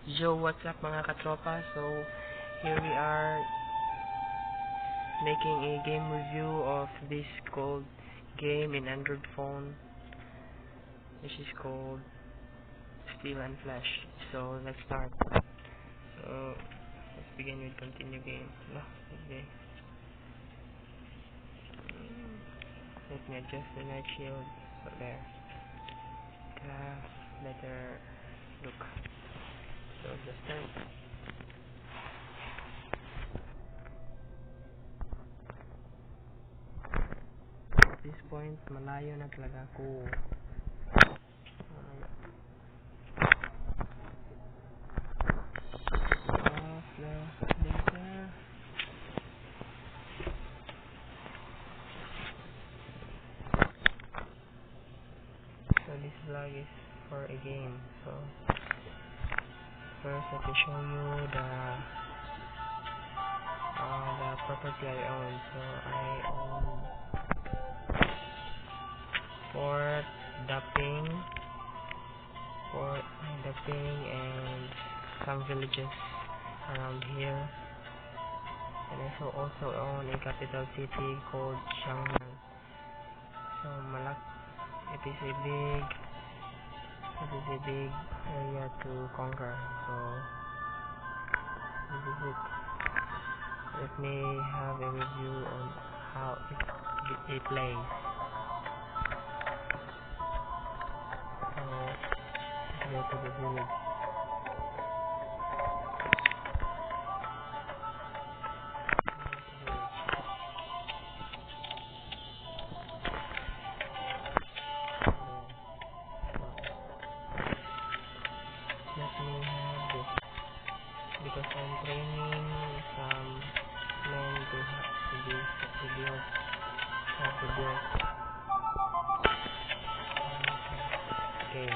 Yo, what's up mga katropa? So, here we are making a game review of this called game in Android phone, which is called Steel and Flash. So, let's start. So, let's begin with continue game. No, okay. Let me adjust the night shield. So, there. Better look. So, just start. At this point, malayo na talaga ako. Off the data. So this vlog is for a game. So first, let me show you the property I own. So I own Fort Daping, and some villages around here. And I also own a capital city called Xiangnan. So it is a big area to conquer. So this is it. Let me have a review on how it plays. So let's go to the village. Let me have this because I'm training some men to build how to build. Okay.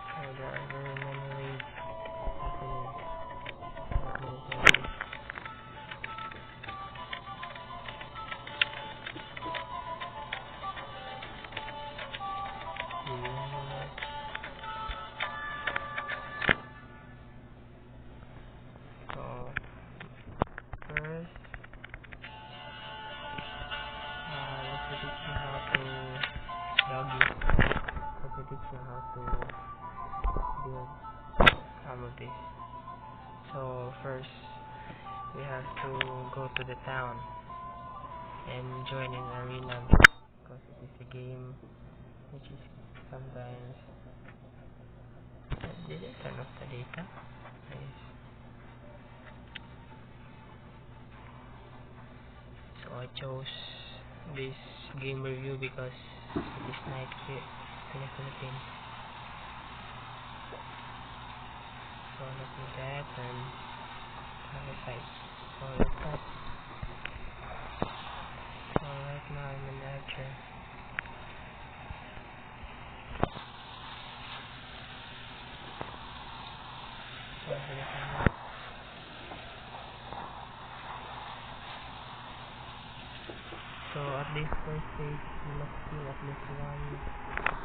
So there are very many ways happening. So first, let me teach you how to doggy. Let me teach you how to build some of this. So first, we have to go to the town and join an arena because it is a game which is sometimes. Did I turn off the data? Yes. So I chose this game review because it is night here in the Philippines. So let me that and have a sight. So let's start. So right now I'm an archer. So at this first stage, you must kill at least one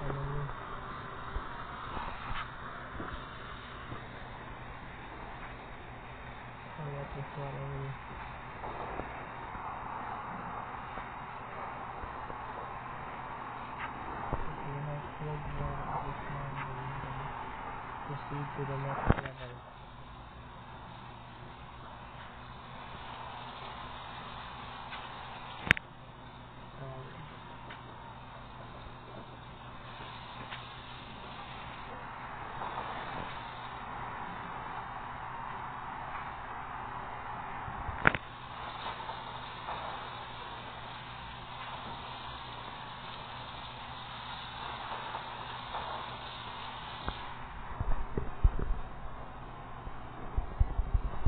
enemy. So at least one enemy. If you have killed one at least one, then you can proceed to the next level.